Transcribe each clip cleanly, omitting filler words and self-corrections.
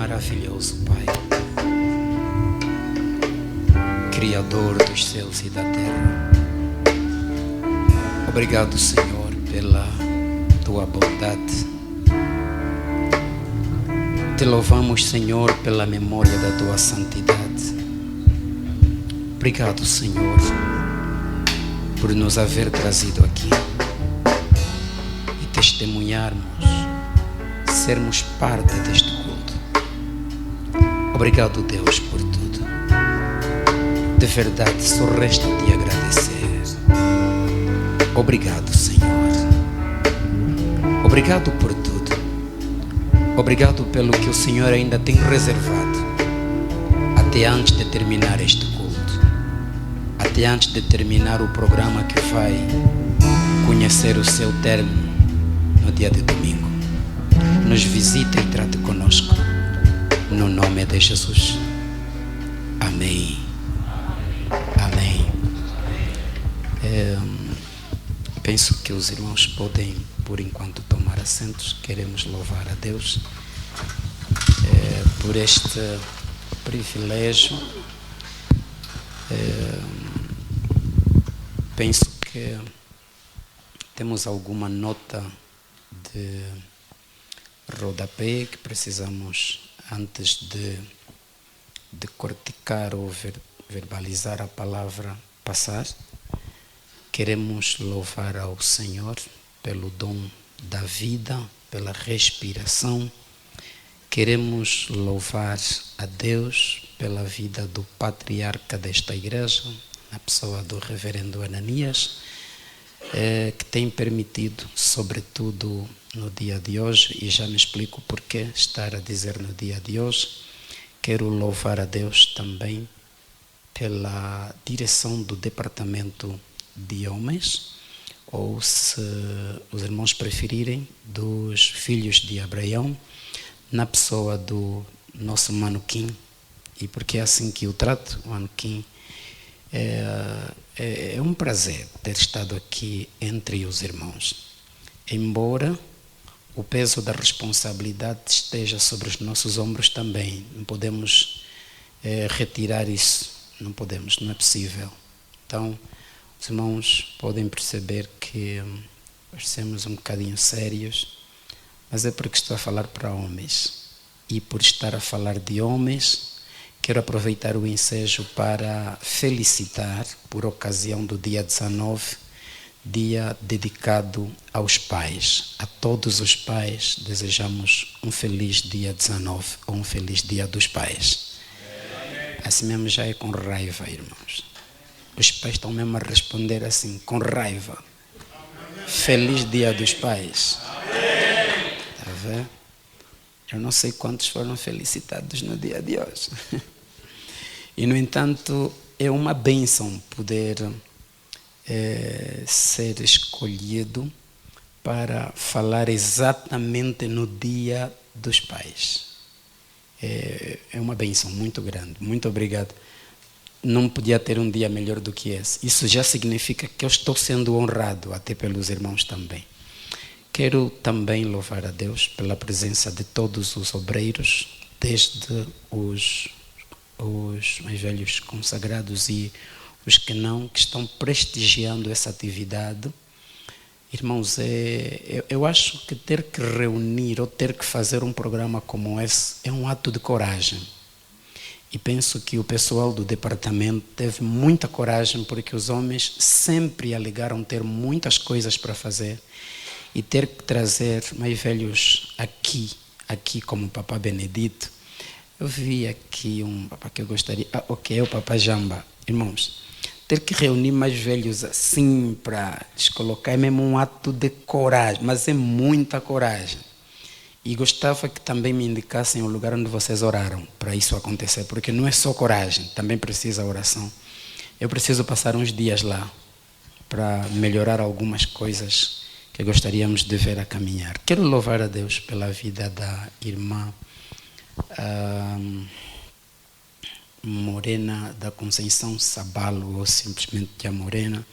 maravilhoso, Pai, Criador dos céus e da terra. Obrigado, Senhor, pela tua bondade. Te louvamos, Senhor, pela memória da tua santidade. Obrigado, Senhor, por nos haver trazido aqui e testemunharmos, sermos parte deste culto. Obrigado, Deus, por tudo. De verdade, só resta te agradecer. Obrigado, Senhor. Obrigado por tudo. Obrigado pelo que o Senhor ainda tem reservado até antes de terminar este culto, até antes de terminar o programa que vai conhecer o seu término no dia de domingo. Nos visite e trate conosco, no nome de Jesus. Amém. Amém. Penso que os irmãos podem, por enquanto, tomar assentos. Queremos louvar a Deus por este privilégio. Penso que temos alguma nota de rodapé que precisamos, antes de corticar ou verbalizar a palavra, passar. Queremos louvar ao Senhor pelo dom da vida, pela respiração. Queremos louvar a Deus pela vida do patriarca desta igreja, na pessoa do reverendo Ananias, que tem permitido, sobretudo no dia de hoje, e já me explico porquê estar a dizer no dia de hoje. Quero louvar a Deus também pela direção do departamento de homens, ou, se os irmãos preferirem, dos filhos de Abraão, na pessoa do nosso Mano Kim, e porque é assim que o trato, Mano Kim. É um prazer ter estado aqui entre os irmãos, embora o peso da responsabilidade esteja sobre os nossos ombros também. Não podemos retirar isso, não podemos, não é possível. Então, os irmãos podem perceber que parecemos um bocadinho sérios, mas é porque estou a falar para homens. E por estar a falar de homens, quero aproveitar o ensejo para felicitar, por ocasião do dia 19, dia dedicado aos pais. A todos os pais desejamos um feliz dia 19, ou um feliz dia dos pais. Assim mesmo já é com raiva, irmãos. Os pais estão mesmo a responder assim, com raiva. Feliz dia dos pais. Está a ver? Eu não sei quantos foram felicitados no dia de hoje. E, no entanto, é uma bênção poder ser escolhido para falar exatamente no dia dos pais. É uma bênção muito grande. Muito obrigado. Não podia ter um dia melhor do que esse. Isso já significa que eu estou sendo honrado, até pelos irmãos também. Quero também louvar a Deus pela presença de todos os obreiros, desde os mais velhos consagrados e os que não, que estão prestigiando essa atividade. Irmãos, eu acho que ter que reunir ou ter que fazer um programa como esse é um ato de coragem. E penso que o pessoal do departamento teve muita coragem, porque os homens sempre alegaram ter muitas coisas para fazer e ter que trazer mais velhos aqui como o Papá Benedito. Eu vi aqui um papá que eu gostaria, é o Papá Jamba. Irmãos, ter que reunir mais velhos assim para les colocar é mesmo um ato de coragem, mas é muita coragem. E gostava que também me indicassem o lugar onde vocês oraram para isso acontecer, porque não é só coragem, também precisa oração. Eu preciso passar uns dias lá para melhorar algumas coisas que gostaríamos de ver a caminhar. Quero louvar a Deus pela vida da irmã Morena da Conceição Sabalo, ou simplesmente a Morena.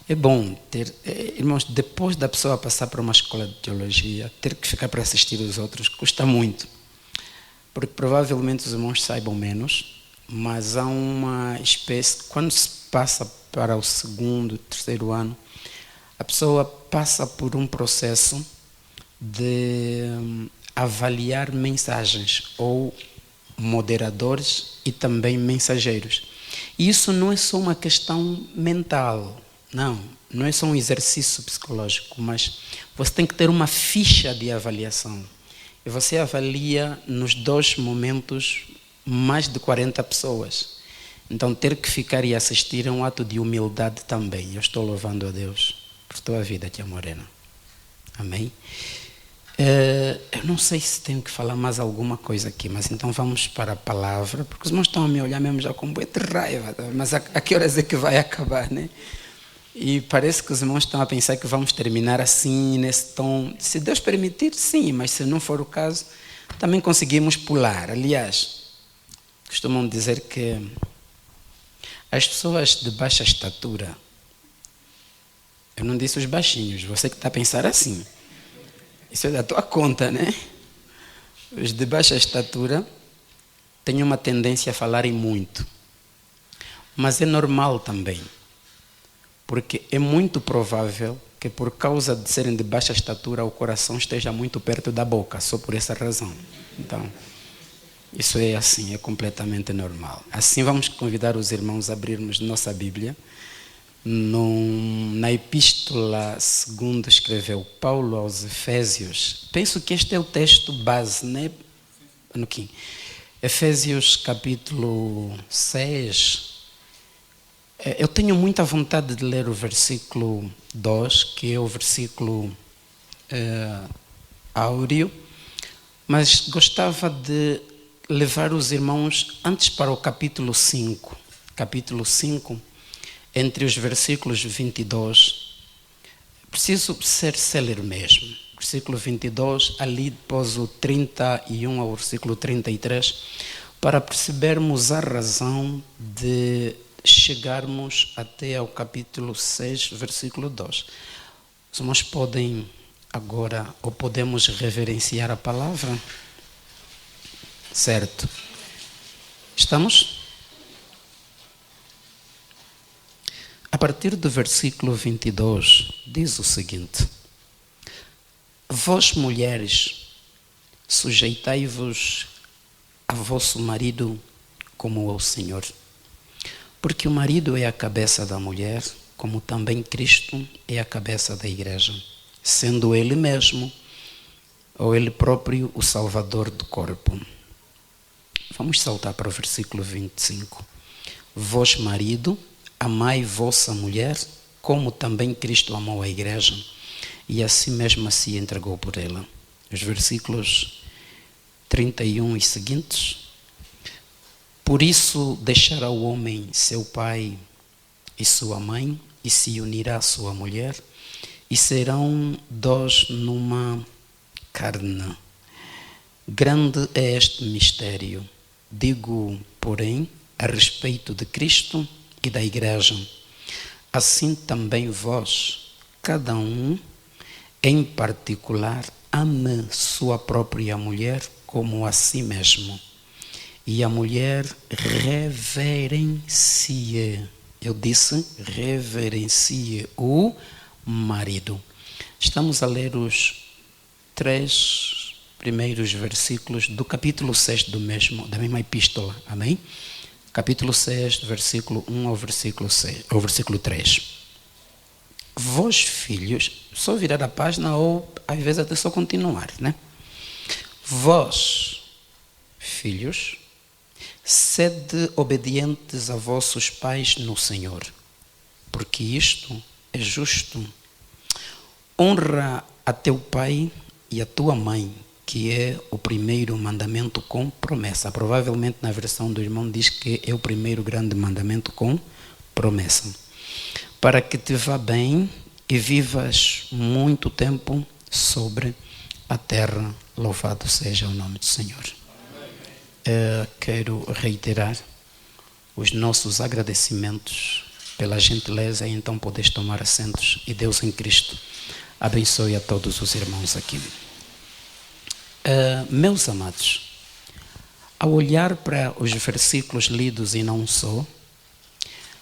É bom ter, irmãos, depois da pessoa passar por uma escola de teologia, ter que ficar para assistir os outros custa muito. porque provavelmente os irmãos saibam menos, mas há uma espécie, quando se passa para o segundo, terceiro ano, a pessoa passa por um processo de avaliar mensagens ou moderadores e também mensageiros. E isso não é só uma questão mental, não é só um exercício psicológico, mas você tem que ter uma ficha de avaliação. E você avalia nos 2 momentos mais de 40 pessoas. Então ter que ficar e assistir é um ato de humildade também. Eu estou louvando a Deus por tua vida, tia Morena. Amém? Eu não sei se tenho que falar mais alguma coisa aqui, mas então vamos para a palavra, porque os irmãos estão a me olhar mesmo já com muita raiva, mas a que horas é que vai acabar, né? E parece que os irmãos estão a pensar que vamos terminar assim, nesse tom. Se Deus permitir, sim, mas se não for o caso, também conseguimos pular. Aliás, costumam dizer que as pessoas de baixa estatura, eu não disse os baixinhos, você que está a pensar assim, isso é da tua conta, né? Os de baixa estatura têm uma tendência a falarem muito, mas é normal também, porque é muito provável que por causa de serem de baixa estatura o coração esteja muito perto da boca, só por essa razão. Então, isso é assim, é completamente normal. Assim vamos convidar os irmãos a abrirmos nossa Bíblia na epístola segundo escreveu Paulo aos Efésios. Penso que este é o texto base, né? Efésios capítulo 6. Eu tenho muita vontade de ler o versículo 2, que é o versículo áureo, mas gostava de levar os irmãos antes para o capítulo 5. Capítulo 5, entre os versículos 22, preciso ser célere mesmo. Versículo 22, ali depois o 31 ao versículo 33, para percebermos a razão de chegarmos até ao capítulo 6, versículo 2. Os irmãos podem agora, ou podemos reverenciar a palavra? Certo. Estamos? A partir do versículo 22, diz o seguinte: vós, mulheres, sujeitai-vos a vosso marido como ao Senhor. Porque o marido é a cabeça da mulher, como também Cristo é a cabeça da igreja, sendo ele mesmo, ou ele próprio, o salvador do corpo. Vamos saltar para o versículo 25. Vós, marido, amai vossa mulher, como também Cristo amou a igreja, e assim mesmo se entregou por ela. Os versículos 31 e seguintes. Por isso deixará o homem seu pai e sua mãe, e se unirá à sua mulher, e serão 2 numa carne. Grande é este mistério. Digo, porém, a respeito de Cristo e da igreja. Assim também vós, cada um, em particular, ame sua própria mulher como a si mesmo. E a mulher reverencie. Eu disse, reverencie o marido. Estamos a ler os 3 primeiros versículos do capítulo 6 da mesma epístola. Amém? Capítulo 6, versículo 1 ao versículo 3. Vós, filhos, só virar a página ou às vezes até só continuar, né? Vós, filhos, sede obedientes a vossos pais no Senhor, porque isto é justo. Honra a teu pai e a tua mãe, que é o primeiro mandamento com promessa. Provavelmente na versão do irmão diz que é o primeiro grande mandamento com promessa. Para que te vá bem e vivas muito tempo sobre a terra. Louvado seja o nome do Senhor. Quero reiterar os nossos agradecimentos pela gentileza e então poderes tomar assentos. E Deus em Cristo abençoe a todos os irmãos aqui. Meus amados, Ao olhar para os versículos lidos e não só,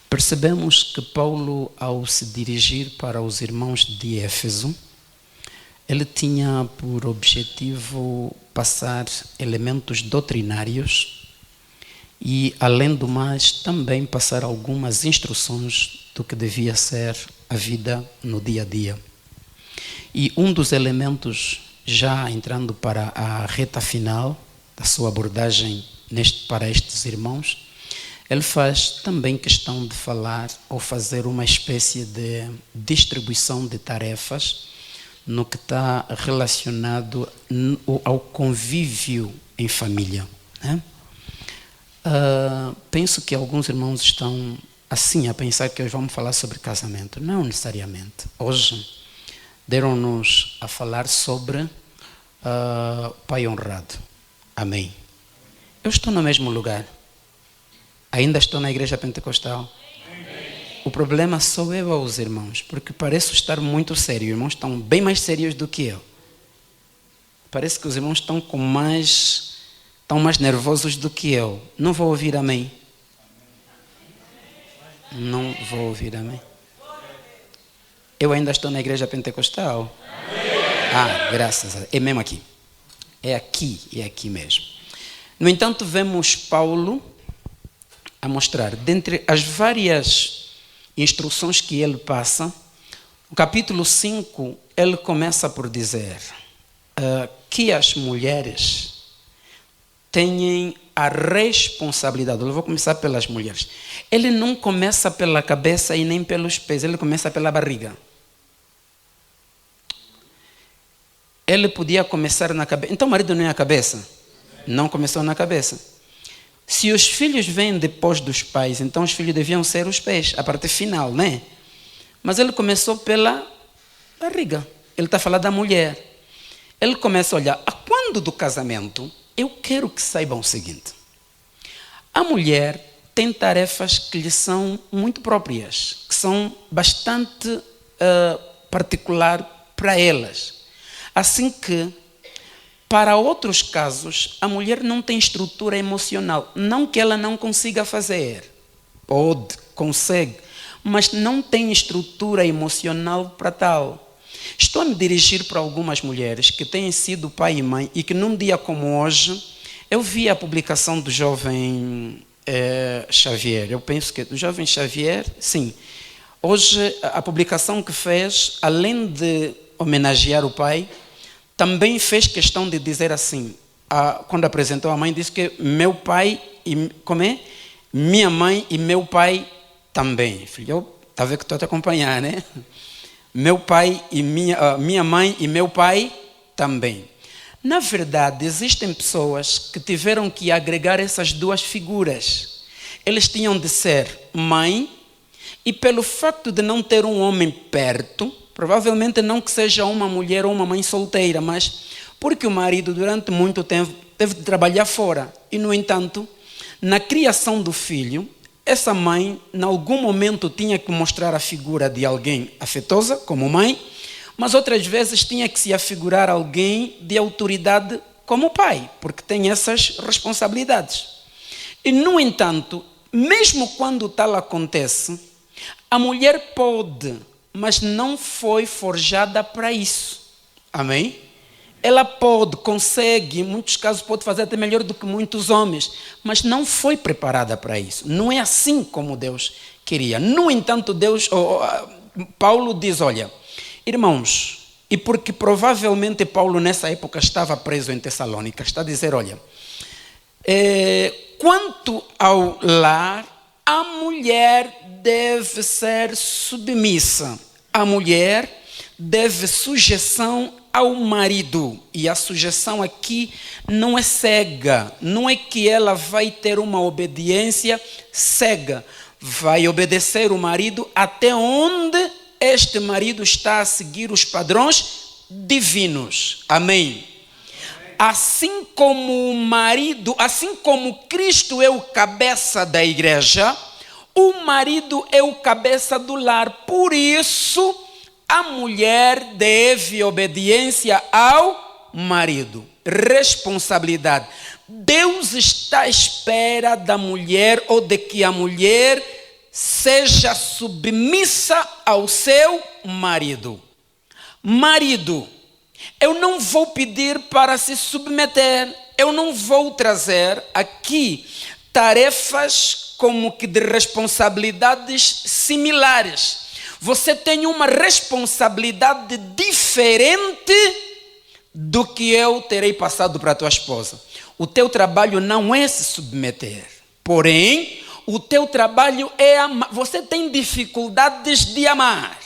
percebemos que Paulo, ao se dirigir para os irmãos de Éfeso, ele tinha por objetivo passar elementos doutrinários e, além do mais, também passar algumas instruções do que devia ser a vida no dia a dia. E um dos elementos, já entrando para a reta final da sua abordagem para estes irmãos, ele faz também questão de falar ou fazer uma espécie de distribuição de tarefas no que está relacionado ao convívio em família, né? Penso que alguns irmãos estão assim a pensar que hoje vamos falar sobre casamento. Não necessariamente. Hoje deram-nos a falar sobre pai honrado. Amém. Eu estou no mesmo lugar. Ainda estou na igreja pentecostal. O problema sou eu aos irmãos, porque pareço estar muito sério. Os irmãos estão bem mais sérios do que eu. Parece que os irmãos estão mais nervosos do que eu. Não vou ouvir amém. Não vou ouvir amém. Eu ainda estou na igreja pentecostal. Graças a Deus. É mesmo aqui. É aqui mesmo. No entanto, vemos Paulo a mostrar, dentre as várias instruções que ele passa, no capítulo 5, ele começa por dizer que as mulheres têm a responsabilidade. Eu vou começar pelas mulheres. Ele não começa pela cabeça e nem pelos pés, ele começa pela barriga. Ele podia começar na cabeça. Então o marido não é a cabeça? Não começou na cabeça. Se os filhos vêm depois dos pais, então os filhos deviam ser os pés, a parte final, né? Mas ele começou pela barriga. Ele está falando da mulher. Ele começa a olhar, a quando do casamento, eu quero que saibam o seguinte. A mulher tem tarefas que lhe são muito próprias, que são bastante particular para elas. Assim que, para outros casos, a mulher não tem estrutura emocional. Não que ela não consiga fazer. Pode, consegue. Mas não tem estrutura emocional para tal. Estou a me dirigir para algumas mulheres que têm sido pai e mãe e que num dia como hoje, eu vi a publicação do jovem Xavier. Eu penso que do jovem Xavier, sim. Hoje, a publicação que fez, além de homenagear o pai, também fez questão de dizer assim, quando apresentou a mãe, disse que meu pai, minha mãe e meu pai também. Filho, está vendo que estou a te acompanhar, né? Meu pai e minha mãe e meu pai também. Na verdade, existem pessoas que tiveram que agregar essas duas figuras. Eles tinham de ser mãe e pelo facto de não ter um homem perto, provavelmente não que seja uma mulher ou uma mãe solteira, mas porque o marido durante muito tempo teve de trabalhar fora. E, no entanto, na criação do filho, essa mãe, em algum momento, tinha que mostrar a figura de alguém afetuosa, como mãe, mas outras vezes tinha que se afigurar alguém de autoridade como pai, porque tem essas responsabilidades. E, no entanto, mesmo quando tal acontece, a mulher pode, mas não foi forjada para isso. Amém? Ela pode, consegue, em muitos casos pode fazer até melhor do que muitos homens, mas não foi preparada para isso. Não é assim como Deus queria. No entanto, Paulo diz, olha, irmãos, e porque provavelmente Paulo nessa época estava preso em Tessalônica, está a dizer, olha, quanto ao lar, a mulher deve ser submissa. A mulher deve sujeição ao marido. E a sujeição aqui não é cega. Não é que ela vai ter uma obediência cega. Vai obedecer o marido até onde este marido está a seguir os padrões divinos. Amém. Assim como o marido, assim como Cristo é o cabeça da igreja, o marido é o cabeça do lar. Por isso, a mulher deve obediência ao marido. Responsabilidade. Deus está à espera da mulher ou de que a mulher seja submissa ao seu marido. Marido, eu não vou pedir para se submeter, eu não vou trazer aqui tarefas como que de responsabilidades similares. Você tem uma responsabilidade diferente do que eu terei passado para a tua esposa. O teu trabalho não é se submeter, porém, o teu trabalho é amar. Você tem dificuldades de amar.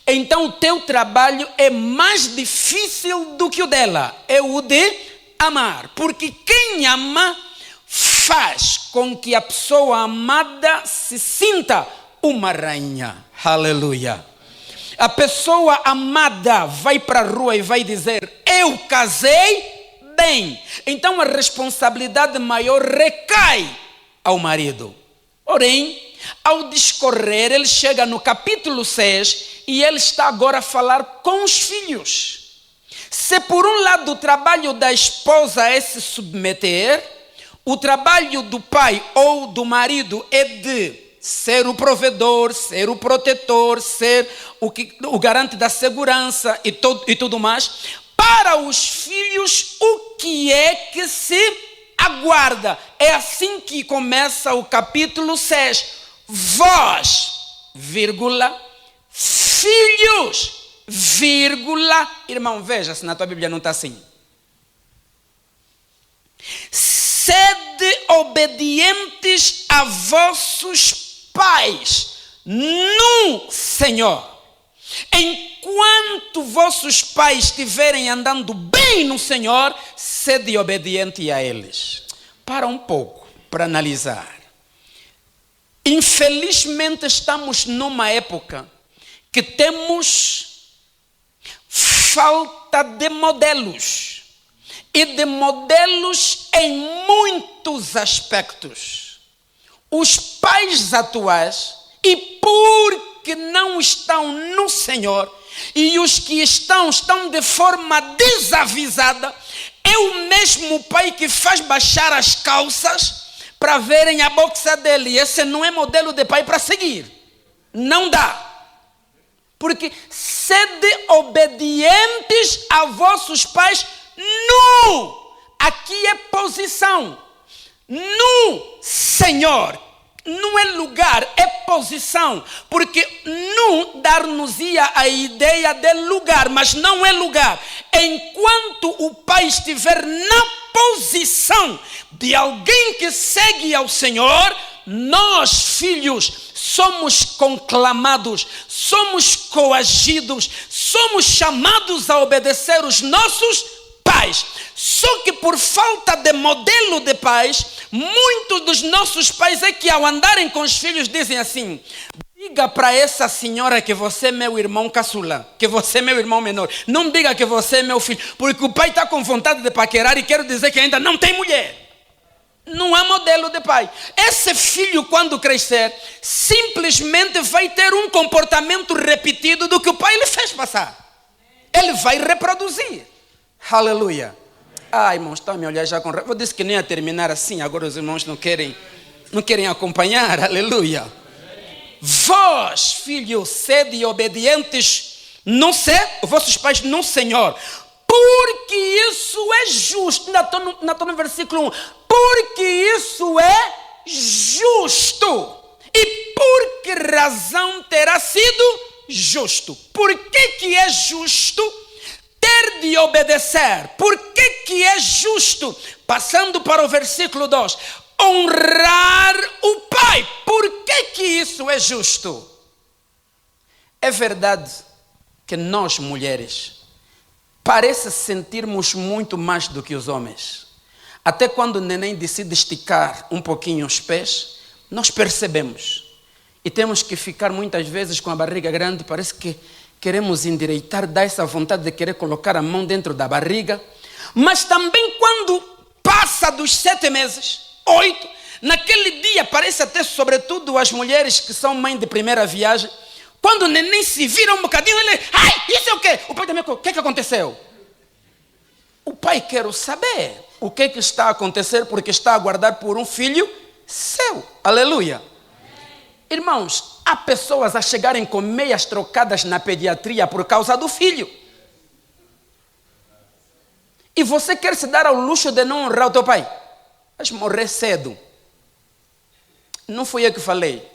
Então o teu trabalho é mais difícil do que o dela. É o de amar. Porque quem ama faz com que a pessoa amada se sinta uma rainha. Aleluia. A pessoa amada vai para a rua e vai dizer: eu casei bem. Então a responsabilidade maior recai ao marido. Porém, ao discorrer, ele chega no capítulo 6 e ele está agora a falar com os filhos. Se por um lado o trabalho da esposa é se submeter, o trabalho do pai ou do marido é de ser o provedor, ser o protetor, ser o garante da segurança e tudo mais. Para os filhos, o que é que se aguarda? É assim que começa o capítulo 6. Vós, vírgula, filhos, vírgula. Irmão, veja se na tua Bíblia não está assim. Sede obedientes a vossos pais no Senhor. Enquanto vossos pais estiverem andando bem no Senhor, sede obediente a eles. Para um pouco, para analisar. Infelizmente estamos numa época que temos falta de modelos. E de modelos em muitos aspectos. Os pais atuais, e porque não estão no Senhor, e os que estão de forma desavisada, é o mesmo pai que faz baixar as calças para verem a boxa dele. E esse não é modelo de pai para seguir. Não dá. Porque sede obedientes a vossos pais aqui é posição. No Senhor. Não é lugar, é posição. Porque no dar-nos-ia a ideia de lugar, mas não é lugar. Enquanto o pai estiver na posição de alguém que segue ao Senhor, nós, filhos, somos conclamados, somos coagidos, somos chamados a obedecer os nossos pais. Só que por falta de modelo de pais, muitos dos nossos pais é que ao andarem com os filhos dizem assim: diga para essa senhora que você é meu irmão caçula, que você é meu irmão menor. Não diga que você é meu filho, porque o pai está com vontade de paquerar e quer dizer que ainda não tem mulher. Não há modelo de pai. Esse filho, quando crescer, simplesmente vai ter um comportamento repetido do que o pai lhe fez passar. Ele vai reproduzir. Aleluia. Irmãos, estão a me olhar já com... Eu disse que nem ia terminar assim, agora os irmãos não querem acompanhar. Aleluia. Vós, filhos, sede obedientes, não sei, vossos pais no Senhor, porque isso é justo. Ainda estou no versículo 1. Porque isso é justo. E por que razão terá sido justo? Por que é justo ter de obedecer? Por que é justo? Passando para o versículo 2. Honrar o pai. Por que isso é justo? É verdade que nós, mulheres, parece sentirmos muito mais do que os homens. Até quando o neném decide esticar um pouquinho os pés, nós percebemos. E temos que ficar muitas vezes com a barriga grande, parece que queremos endireitar, dá essa vontade de querer colocar a mão dentro da barriga. Mas também quando passa dos 7 meses, 8, naquele dia parece até, sobretudo as mulheres que são mães de primeira viagem, quando o neném se vira um bocadinho, ele, isso é o quê? O pai também, o que aconteceu? o pai quer saber o que está a acontecer, porque está a aguardar por um filho seu. Aleluia. Irmãos, há pessoas a chegarem com meias trocadas na pediatria por causa do filho. E você quer se dar ao luxo de não honrar o teu pai? Vais morrer cedo. Não fui eu que falei.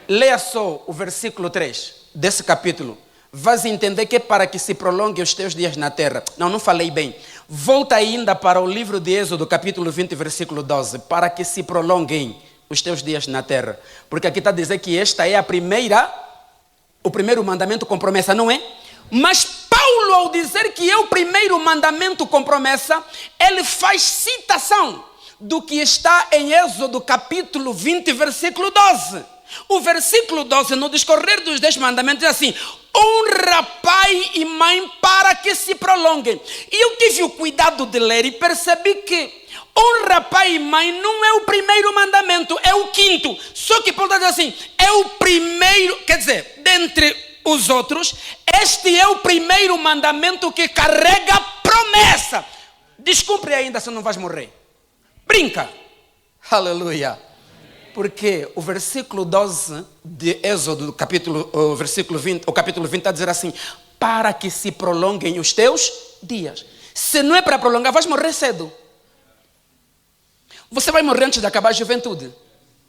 Leia só o versículo 3 desse capítulo. Vais entender que é para que se prolonguem os teus dias na terra. Não falei bem. Volta ainda para o livro de Êxodo, capítulo 20, versículo 12. Para que se prolonguem os teus dias na terra. Porque aqui está a dizer que esta é o primeiro mandamento com promessa, não é? Mas Paulo, ao dizer que é o primeiro mandamento com promessa, ele faz citação do que está em Êxodo, capítulo 20, versículo 12. O versículo 12, no discorrer dos 10 mandamentos, diz assim: honra pai e mãe para que se prolonguem. E eu tive o cuidado de ler e percebi que honra pai e mãe não é o primeiro mandamento, é o quinto. Só que Paulo está dizendo assim, é o primeiro, quer dizer, dentre os outros, este é o primeiro mandamento que carrega promessa. Descumpre ainda, se não vais morrer. Brinca. Aleluia. Porque o versículo 12 de Êxodo, o capítulo 20 está a dizer assim: para que se prolonguem os teus dias. Se não é para prolongar, vais morrer cedo. Você vai morrer antes de acabar a juventude.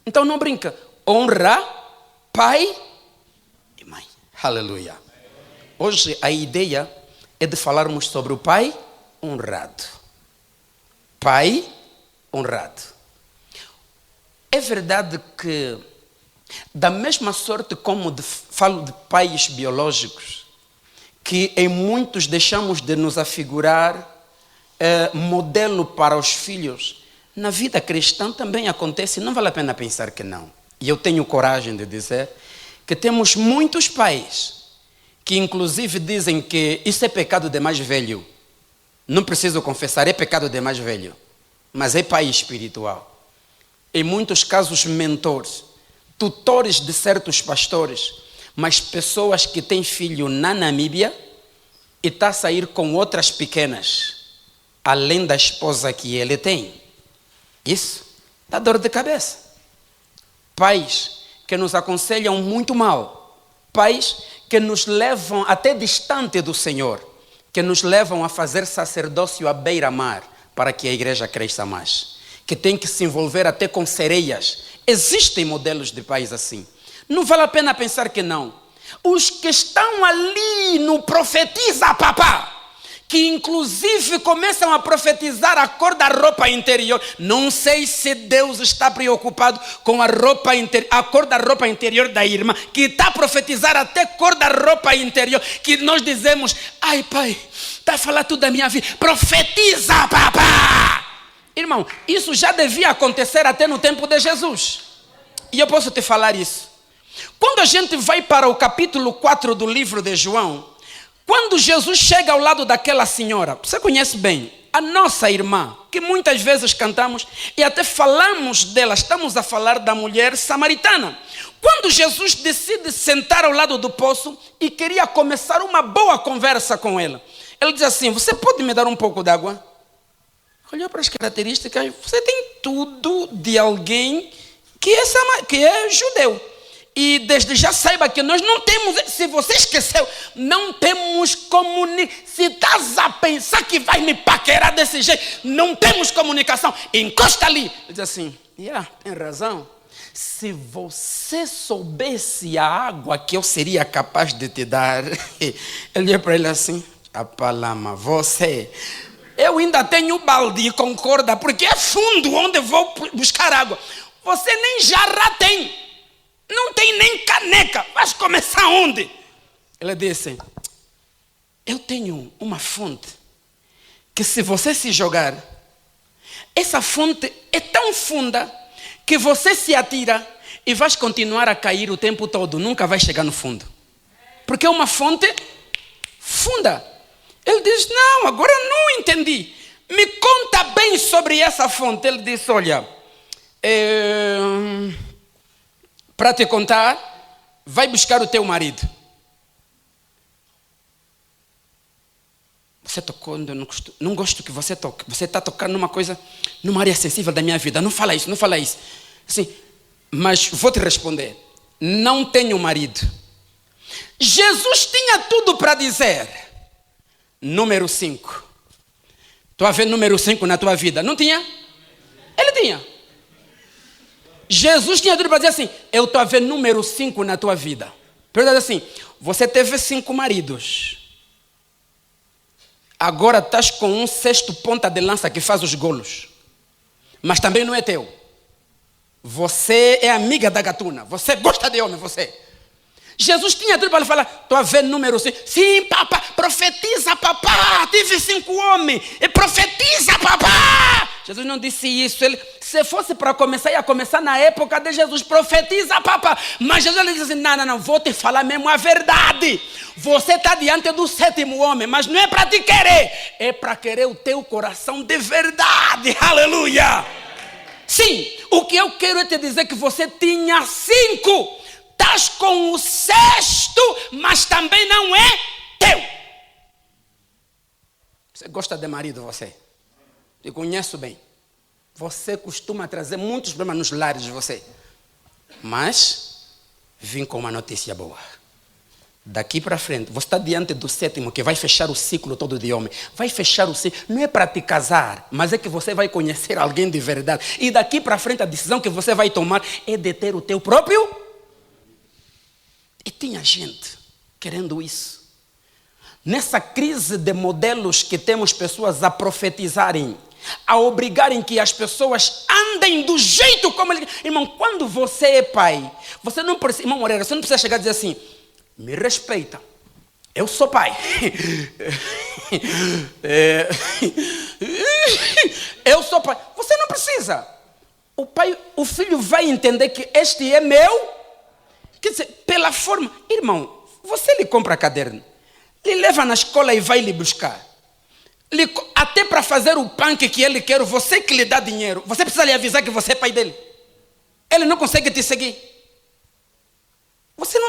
Então não brinca. Honra pai e mãe. Aleluia. Hoje a ideia é de falarmos sobre o pai honrado. Pai honrado. É verdade que, da mesma sorte como falo de pais biológicos, que em muitos deixamos de nos afigurar modelo para os filhos, na vida cristã também acontece, não vale a pena pensar que não. E eu tenho coragem de dizer que temos muitos pais que inclusive dizem que isso é pecado de mais velho. Não preciso confessar, é pecado de mais velho, mas é pai espiritual. Em muitos casos, mentores, tutores de certos pastores, mas pessoas que têm filho na Namíbia e está a sair com outras pequenas, além da esposa que ele tem. Isso dá dor de cabeça. Pais que nos aconselham muito mal, pais que nos levam até distante do Senhor, que nos levam a fazer sacerdócio à beira-mar para que a igreja cresça mais. Que tem que se envolver até com sereias. Existem modelos de pais assim. Não vale a pena pensar que não. Os que estão ali no profetiza papá, que inclusive começam a profetizar a cor da roupa interior. Não sei se Deus está preocupado com a cor da roupa interior da irmã, que está a profetizar até a cor da roupa interior, que nós dizemos: ai pai, está a falar tudo da minha vida. Profetiza papá. Irmão, isso já devia acontecer até no tempo de Jesus. E eu posso te falar isso. Quando a gente vai para o capítulo 4 do livro de João, quando Jesus chega ao lado daquela senhora, você conhece bem, a nossa irmã, que muitas vezes cantamos e até falamos dela, estamos a falar da mulher samaritana. Quando Jesus decide sentar ao lado do poço e queria começar uma boa conversa com ela, ele diz assim: você pode me dar um pouco d'água? Olhou para as características, você tem tudo de alguém que é judeu. E desde já saiba que nós não temos, se você esqueceu, não temos comunicação. Se estás a pensar que vai me paquerar desse jeito, não temos comunicação. Encosta ali. Ele diz assim: tem razão. Se você soubesse a água que eu seria capaz de te dar. Ele olhou para ele assim: apalama, você... Eu ainda tenho balde com corda, porque é fundo onde eu vou buscar água. Você nem jarra tem. Não tem nem caneca. Vais começar onde? Ele disse: eu tenho uma fonte que se você se jogar, essa fonte é tão funda que você se atira e vais continuar a cair o tempo todo. Nunca vai chegar no fundo. Porque é uma fonte funda. Ele diz: não, agora não entendi. Me conta bem sobre essa fonte. Ele disse: olha, para te contar, vai buscar o teu marido. Você tocou, não gosto que você toque. Você está tocando numa coisa, numa área sensível da minha vida. Não fala isso, não fala isso. Assim, mas vou te responder. Não tenho marido. Jesus tinha tudo para dizer. Número 5. Estou a ver número 5 na tua vida. Não tinha? Ele tinha. Jesus tinha tudo para dizer assim, eu estou a ver número 5 na tua vida. Pergunta assim, você teve 5 maridos. Agora estás com um sexto ponta de lança que faz os golos. Mas também não é teu. Você é amiga da gatuna. Você gosta de homem, você. Jesus tinha tudo para falar, estou a ver número 5. Sim, papá, profetiza, papá. Tive 5 homens. E profetiza, papá. Jesus não disse isso. Ele, se fosse para começar, ia começar na época de Jesus. Profetiza, papá. Mas Jesus ele disse assim, não, vou te falar mesmo a verdade. Você está diante do 7º homem, mas não é para te querer. É para querer o teu coração de verdade. Aleluia. Sim, o que eu quero é te dizer que você tinha 5. Estás com o 6º, mas também não é teu. Você gosta de marido, você? Te conheço bem. Você costuma trazer muitos problemas nos lares de você. Mas, vim com uma notícia boa. Daqui para frente, você está diante do 7º, que vai fechar o ciclo todo de homem. Vai fechar o ciclo. Não é para te casar, mas é que você vai conhecer alguém de verdade. E daqui para frente, a decisão que você vai tomar é de ter o teu próprio. E tinha gente querendo isso. Nessa crise de modelos que temos pessoas a profetizarem, a obrigarem que as pessoas andem do jeito como ele... Irmão, quando você é pai, você não precisa... Irmão Moreira, você não precisa chegar e dizer assim, me respeita, eu sou pai. Eu sou pai. Você não precisa. O filho vai entender que este é meu... Quer dizer, pela forma... Irmão, você lhe compra caderno, lhe leva na escola e vai lhe buscar. Até para fazer o punk que ele quer, você que lhe dá dinheiro, você precisa lhe avisar que você é pai dele. Ele não consegue te seguir. Você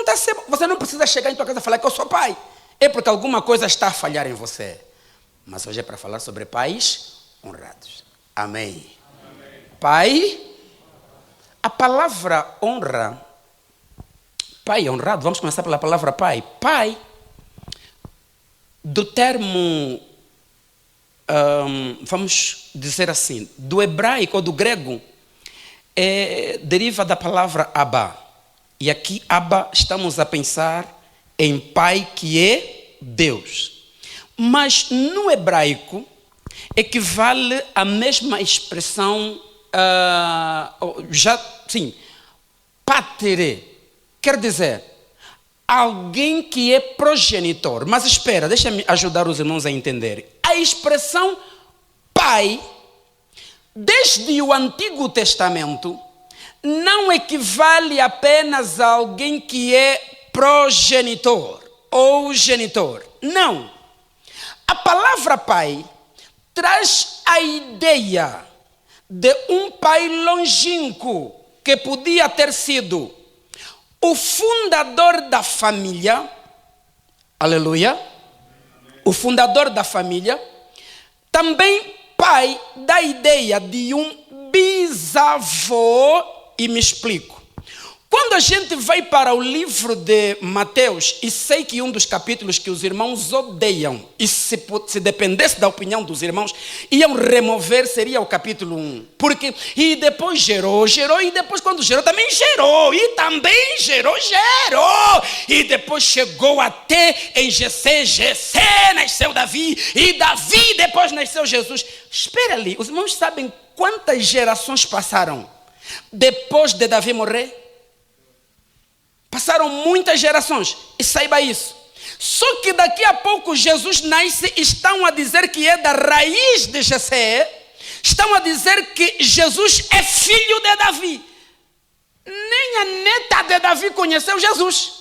não precisa chegar em tua casa e falar que eu sou pai. É porque alguma coisa está a falhar em você. Mas hoje é para falar sobre pais honrados. Amém. Amém. Pai, a palavra honra... Pai honrado, vamos começar pela palavra pai. Pai, do termo, vamos dizer assim, do hebraico ou do grego, deriva da palavra Abba. E aqui, Abba, estamos a pensar em pai que é Deus. Mas no hebraico, equivale à mesma expressão, patere. Quer dizer, alguém que é progenitor. Mas espera, deixa-me ajudar os irmãos a entender. A expressão pai, desde o Antigo Testamento, não equivale apenas a alguém que é progenitor ou genitor. Não. A palavra pai traz a ideia de um pai longínquo que podia ter sido o fundador da família, aleluia, o fundador da família, também pai da ideia de um bisavô, e me explico. Quando a gente vai para o livro de Mateus, e sei que um dos capítulos que os irmãos odeiam, e se dependesse da opinião dos irmãos, iam remover, seria o capítulo 1. Porque, e depois gerou, e depois quando gerou, também gerou, e também gerou. E depois chegou até em Jessé nasceu Davi, e Davi depois nasceu Jesus. Espera ali, os irmãos sabem quantas gerações passaram depois de Davi morrer? Passaram muitas gerações, e saiba isso. Só que daqui a pouco Jesus nasce e estão a dizer que é da raiz de Jessé. Estão a dizer que Jesus é filho de Davi. Nem a neta de Davi conheceu Jesus.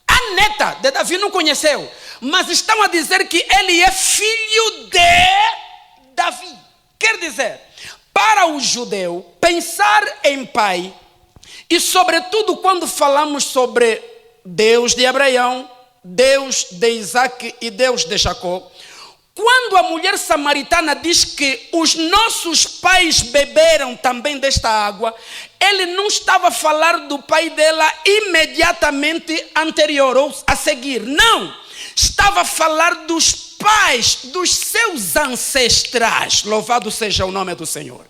A neta de Davi não conheceu. Mas estão a dizer que ele é filho de Davi. Quer dizer, para o judeu, pensar em pai... E sobretudo quando falamos sobre Deus de Abraão, Deus de Isaac e Deus de Jacó, Quando a mulher samaritana diz que os nossos pais beberam também desta água, ele não estava a falar do pai dela imediatamente anterior ou a seguir. Não, estava a falar dos pais, dos seus ancestrais. Louvado seja o nome do Senhor.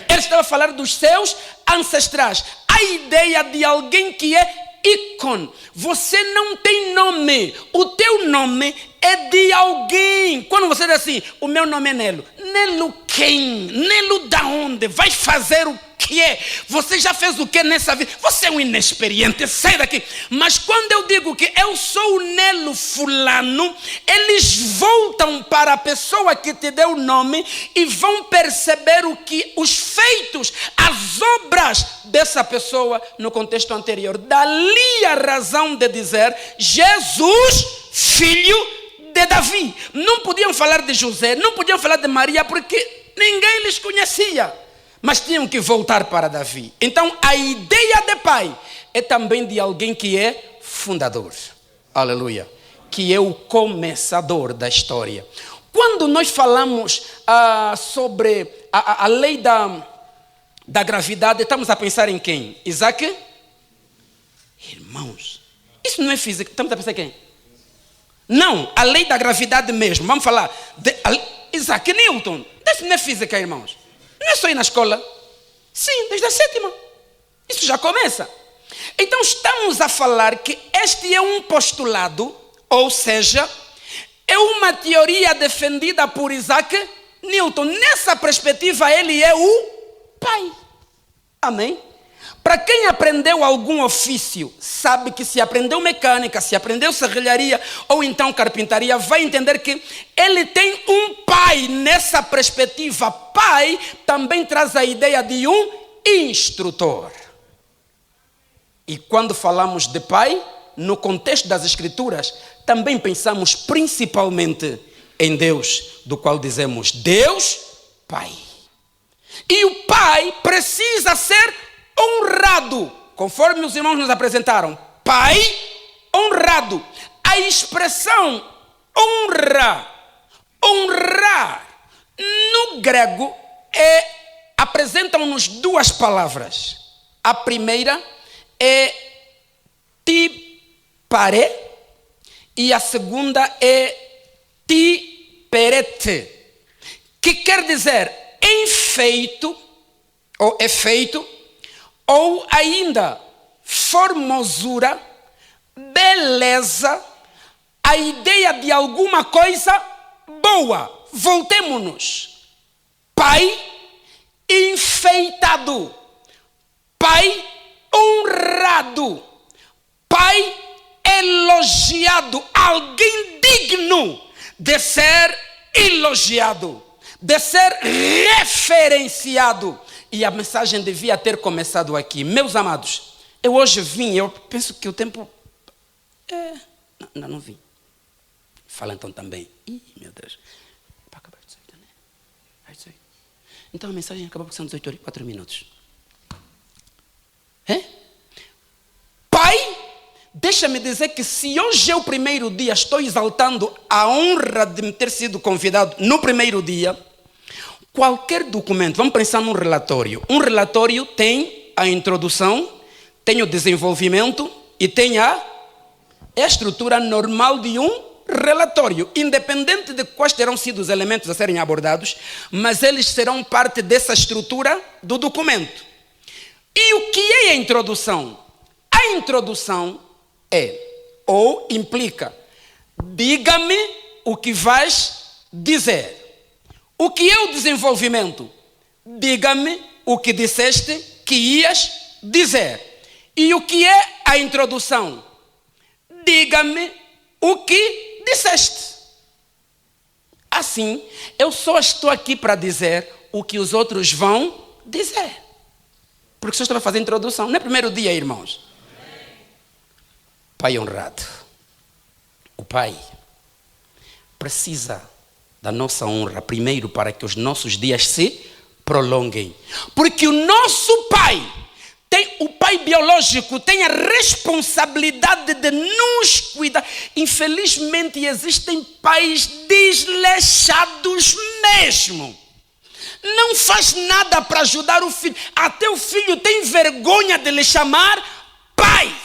Ele estava a falar dos seus ancestrais. A ideia de alguém que é ícone. Você não tem nome. O teu nome é de alguém. Quando você diz assim, o meu nome é Nelo. Nelo quem? Nelo da onde? Vai fazer o quê? Você já fez o quê nessa vida? Você é um inexperiente, sai daqui. Mas quando eu digo que eu sou o Nelo fulano, eles voltam para a pessoa que te deu o nome e vão perceber os feitos, as obras dessa pessoa no contexto anterior. Dali a razão de dizer Jesus, filho de Davi. Não podiam falar de José, não podiam falar de Maria, porque ninguém lhes conhecia. Mas tinham que voltar para Davi. Então a ideia de pai é também de alguém que é fundador. Aleluia. Que é o começador da história. Quando nós falamos sobre a lei da gravidade, estamos a pensar em quem? Isaac? Irmãos, isso não é física. Estamos a pensar em quem? Não, a lei da gravidade mesmo. Vamos falar de Isaac Newton. Isso não é física, irmãos. Não é só ir na escola. Sim, desde a 7ª. Isso já começa. Então estamos a falar que este é um postulado, ou seja, é uma teoria defendida por Isaac Newton. Nessa perspectiva, ele é o pai. Amém? Para quem aprendeu algum ofício, sabe que se aprendeu mecânica, se aprendeu serralharia ou então carpintaria, vai entender que ele tem um pai. Nessa perspectiva, pai também traz a ideia de um instrutor. E quando falamos de pai, no contexto das Escrituras, também pensamos principalmente em Deus, do qual dizemos Deus, Pai. E o pai precisa ser honrado, conforme os irmãos nos apresentaram. Pai honrado. A expressão honrar, no grego, apresentam-nos duas palavras. A primeira é tipare e a segunda é tiperete, que quer dizer enfeito ou efeito, ou ainda formosura, beleza, a ideia de alguma coisa boa. Voltemo-nos. Pai enfeitado, pai honrado, pai elogiado, alguém digno de ser elogiado, de ser referenciado. E a mensagem devia ter começado aqui. Meus amados, eu hoje vim, eu penso que o tempo... não vim. Fala então também. Ih, meu Deus. Para acabar 18, né? 18. Então a mensagem acabou porque são 18 horas e 4 minutos. Pai, deixa-me dizer que se hoje é o primeiro dia, estou exaltando a honra de me ter sido convidado no primeiro dia. Qualquer documento, vamos pensar num relatório. Um relatório tem a introdução, tem o desenvolvimento e tem a estrutura normal de um relatório, independente de quais terão sido os elementos a serem abordados, mas eles serão parte dessa estrutura do documento. E o que é a introdução? A introdução é, ou implica, diga-me o que vais dizer. O que é o desenvolvimento? Diga-me o que disseste que ias dizer. E o que é a introdução? Diga-me o que disseste. Assim, eu só estou aqui para dizer o que os outros vão dizer. Porque só estou a fazer a introdução. Não é primeiro dia, irmãos. Pai honrado. O pai precisa da nossa honra, primeiro para que os nossos dias se prolonguem. Porque o nosso pai o pai biológico tem a responsabilidade de nos cuidar. Infelizmente existem pais desleixados mesmo. Não faz nada para ajudar o filho. Até o filho tem vergonha de lhe chamar pai.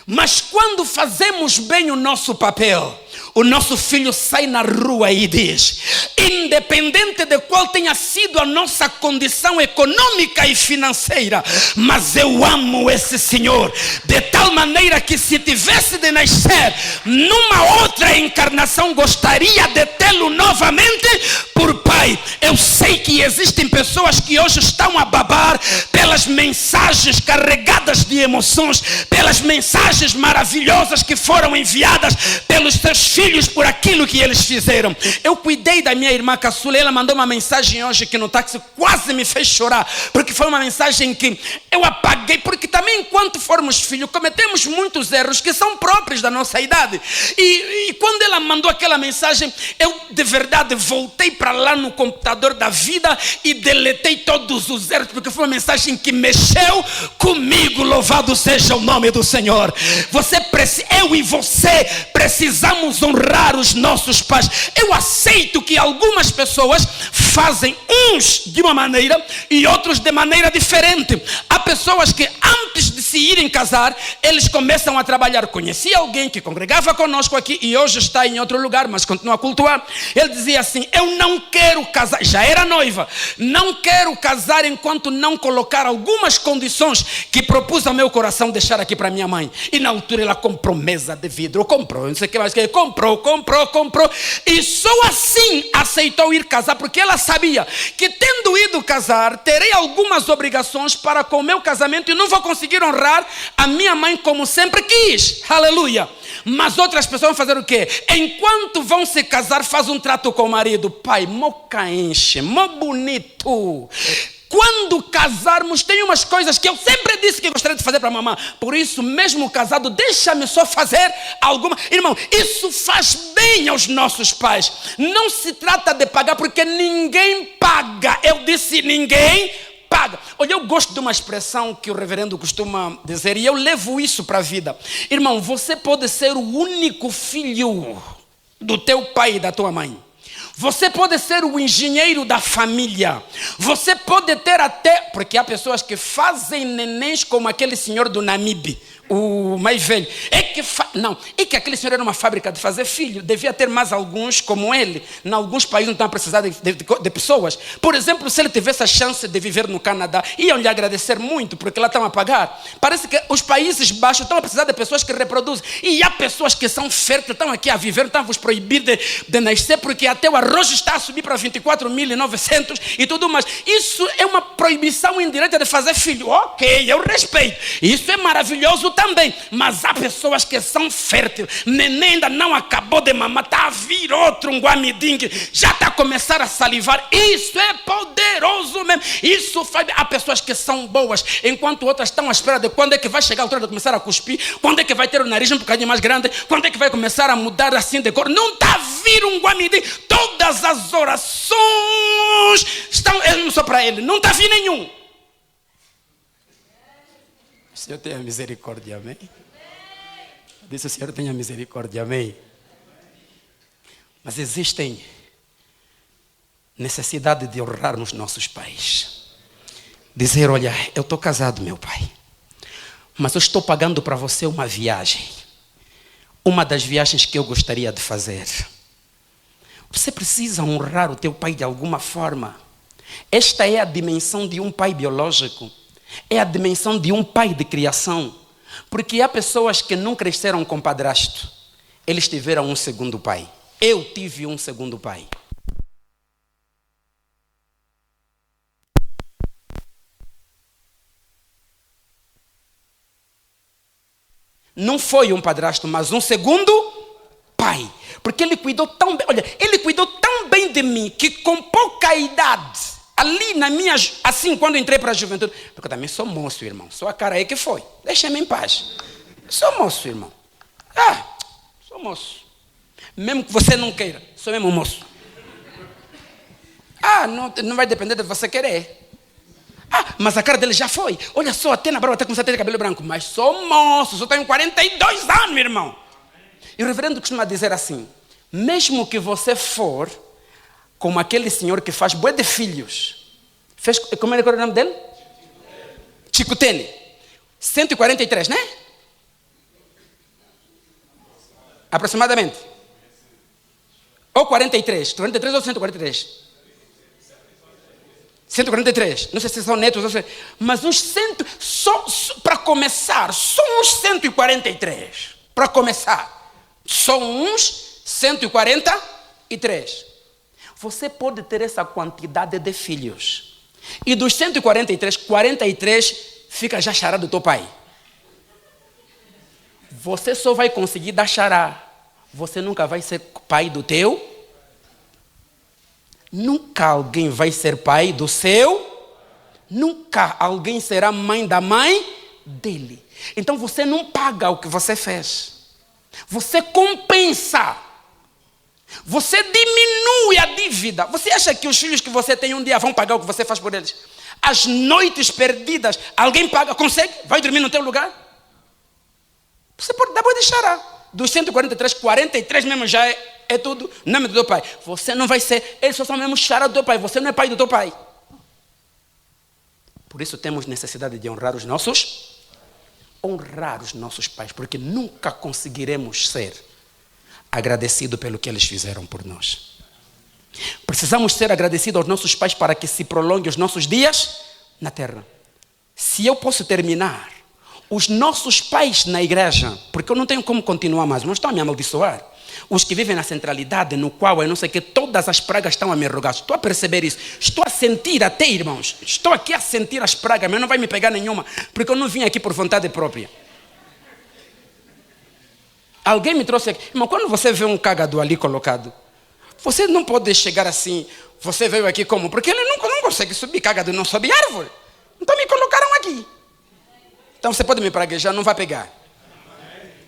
Mas quando fazemos bem o nosso papel, o nosso filho sai na rua e diz: independente de qual tenha sido a nossa condição econômica e financeira, mas eu amo esse Senhor, de tal maneira que se tivesse de nascer numa outra encarnação, gostaria de tê-lo novamente por pai. Eu sei que existem pessoas que hoje estão a babar pelas mensagens carregadas de emoções, pelas mensagens maravilhosas que foram enviadas pelos seus filhos por aquilo que eles fizeram. Eu cuidei da minha irmã caçula, ela mandou uma mensagem hoje que no táxi quase me fez chorar, porque foi uma mensagem que eu apaguei, porque também enquanto formos filhos cometemos muitos erros que são próprios da nossa idade, e quando ela mandou aquela mensagem, eu de verdade voltei para lá no computador da vida e deletei todos os erros, porque foi uma mensagem que mexeu comigo. Louvado seja o nome do Senhor. Eu e você precisamos honrar os nossos pais. Eu aceito que algumas pessoas fazem uns de uma maneira e outros de maneira diferente. Há pessoas que antes de se irem casar, eles começam a trabalhar. Conheci alguém que congregava conosco aqui e hoje está em outro lugar, mas continua a cultuar. Ele dizia assim: eu não quero casar, já era noiva, não quero casar enquanto não colocar algumas condições que propus ao meu coração deixar aqui para minha mãe. E na altura ela comprou mesa de vidro, comprou, não sei o que mais, comprou, e só assim aceitou ir casar, porque ela sabia que tendo ido casar, terei algumas obrigações para com o meu casamento e não vou conseguir honrar a minha mãe como sempre quis. Aleluia. Mas outras pessoas vão fazer o quê? Enquanto vão se casar, faz um trato com o marido: pai, mó caenche, mó bonito. Quando casarmos, tem umas coisas que eu sempre disse que gostaria de fazer para a mamãe. Por isso, mesmo casado, deixa-me só fazer alguma. Irmão, isso faz bem aos nossos pais. Não se trata de pagar, porque ninguém paga. Eu disse ninguém paga. Olha, eu gosto de uma expressão que o reverendo costuma dizer, e eu levo isso para a vida. Irmão, você pode ser o único filho do teu pai e da tua mãe. Você pode ser o engenheiro da família. Você pode ter até... Porque há pessoas que fazem nenéns como aquele senhor do Namibe, o mais velho. Não, é que aquele senhor era uma fábrica de fazer filho. Devia ter mais alguns como ele. Em alguns países não estão a precisar de pessoas. Por exemplo, se ele tivesse a chance de viver no Canadá, iam lhe agradecer muito, porque lá estão a pagar. Parece que os países baixos estão a precisar de pessoas que reproduzem. E há pessoas que são férteis, estão aqui a viver, estão a vos proibir de nascer, porque até o arroz está a subir para 24.900 e tudo mais. Isso é uma proibição indireta de fazer filho. Ok, eu respeito. Isso é maravilhoso também. Mas há pessoas que são férteis. Neném ainda não acabou de mamar, está a vir outro, um guamidingue, já está a começar a salivar. Isso é poderoso mesmo. Isso faz... Há pessoas que são boas, enquanto outras estão à espera de quando é que vai chegar a altura de começar a cuspir, quando é que vai ter o nariz um bocadinho mais grande, quando é que vai começar a mudar assim de cor. Não está a vir um guamidingue. Todas as orações estão... não só para ele, não está a vir nenhum. O Senhor tenha misericórdia, amém? Disse o Senhor tenha misericórdia, amém? Mas existem necessidade de honrarmos nossos pais. Dizer: olha, eu estou casado, meu pai, mas eu estou pagando para você uma viagem. Uma das viagens que eu gostaria de fazer. Você precisa honrar o teu pai de alguma forma. Esta é a dimensão de um pai biológico. É a dimensão de um pai de criação. Porque há pessoas que não cresceram com padrasto. Eles tiveram um segundo pai. Eu tive um segundo pai. Não foi um padrasto, mas um segundo pai. Porque ele cuidou tão bem. Olha, ele cuidou tão bem de mim que com pouca idade, ali na minha, assim, quando entrei para a juventude, porque eu também sou moço, irmão. Sou a cara aí que foi. Deixa-me em paz. Sou moço, irmão. Sou moço. Mesmo que você não queira, sou mesmo moço. Não vai depender de você querer. Mas a cara dele já foi. Olha só, até na barba está começando a ter cabelo branco. Mas sou moço, só tenho 42 anos, meu irmão. E o reverendo costuma dizer assim: mesmo que você for como aquele senhor que faz bué de filhos. Como é que era o nome dele? Chicutele. 143, né? Aproximadamente. Ou 43. 43 ou 143? 143. Não sei se são netos, não sei. Mas uns 100. Para começar, só uns 143. Para começar. Só uns 143. Você pode ter essa quantidade de filhos. E dos 143, 43 fica já xará do teu pai. Você só vai conseguir dar xará. Você nunca vai ser pai do teu. Nunca alguém vai ser pai do seu. Nunca alguém será mãe da mãe dele. Então você não paga o que você fez. Você compensa. Você diminui a dívida. Você acha que os filhos que você tem um dia vão pagar o que você faz por eles? As noites perdidas, alguém paga, consegue? Vai dormir no teu lugar? Você pode dar boa de xará. Dos 143, 43 mesmo já é tudo nome do teu pai. Você não vai ser, eles só são mesmo xará do teu pai. Você não é pai do teu pai. Por isso temos necessidade de honrar os nossos pais, porque nunca conseguiremos ser agradecidos pelo que eles fizeram por nós. Precisamos ser agradecidos aos nossos pais para que se prolonguem os nossos dias na terra. Se eu posso terminar, os nossos pais na igreja, porque eu não tenho como continuar mais, não estão a me amaldiçoar. Os que vivem na centralidade, no qual eu não sei que todas as pragas estão a me rogar. Estou a perceber isso. Estou a sentir até, irmãos. Estou aqui a sentir as pragas, mas não vai me pegar nenhuma, porque eu não vim aqui por vontade própria. Alguém me trouxe aqui. Irmão, quando você vê um cagado ali colocado, você não pode chegar assim, você veio aqui como? Porque ele não consegue subir, cagado não sobe árvore. Então me colocaram aqui. Então você pode me praguejar, não vai pegar.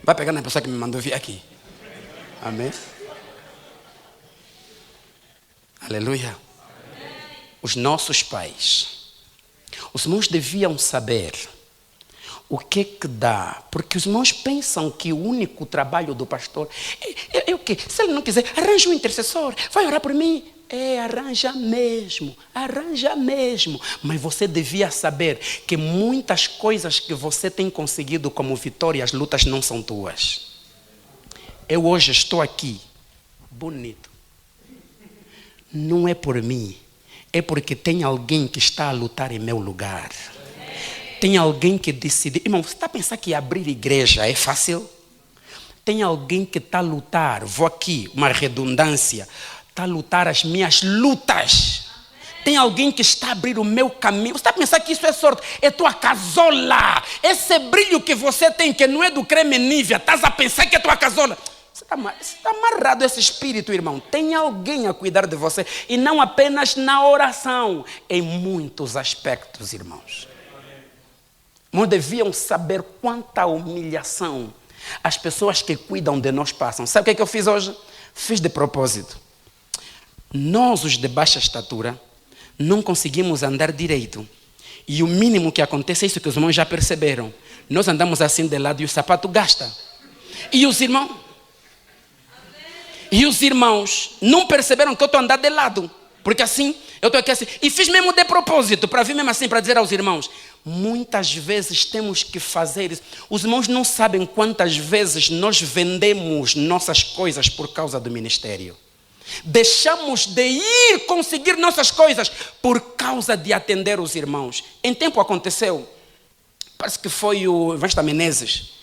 Vai pegar na pessoa que me mandou vir aqui. Amém? Aleluia. Os nossos pais. Os irmãos deviam saber o que dá. Porque os irmãos pensam que o único trabalho do pastor é o quê? Se ele não quiser, arranja um intercessor. Vai orar por mim. Arranja mesmo. Mas você devia saber que muitas coisas que você tem conseguido como vitória, as lutas não são tuas. Eu hoje estou aqui, bonito. Não é por mim, é porque tem alguém que está a lutar em meu lugar. Tem alguém que decidiu. Irmão, você está a pensar que abrir igreja é fácil? Tem alguém que está a lutar, vou aqui, uma redundância, está a lutar as minhas lutas. Tem alguém que está a abrir o meu caminho. Você está a pensar que isso é sorte? É tua casola. Esse brilho que você tem, que não é do creme Nivea, estás a pensar que é tua casola. Você está amarrado a esse espírito, irmão. Tem alguém a cuidar de você. E não apenas na oração, em muitos aspectos, irmãos. Nós deviam saber quanta humilhação as pessoas que cuidam de nós passam. Sabe o que eu fiz hoje? Fiz de propósito. Nós, os de baixa estatura, não conseguimos andar direito. E o mínimo que acontece é isso que os irmãos já perceberam. Nós andamos assim de lado e o sapato gasta. E os irmãos não perceberam que eu estou andando de lado. Porque assim, eu estou aqui assim. E fiz mesmo de propósito, para vir mesmo assim, para dizer aos irmãos. Muitas vezes temos que fazer isso. Os irmãos não sabem quantas vezes nós vendemos nossas coisas por causa do ministério. Deixamos de ir conseguir nossas coisas por causa de atender os irmãos. Em tempo aconteceu, parece que foi o Evangelista Menezes.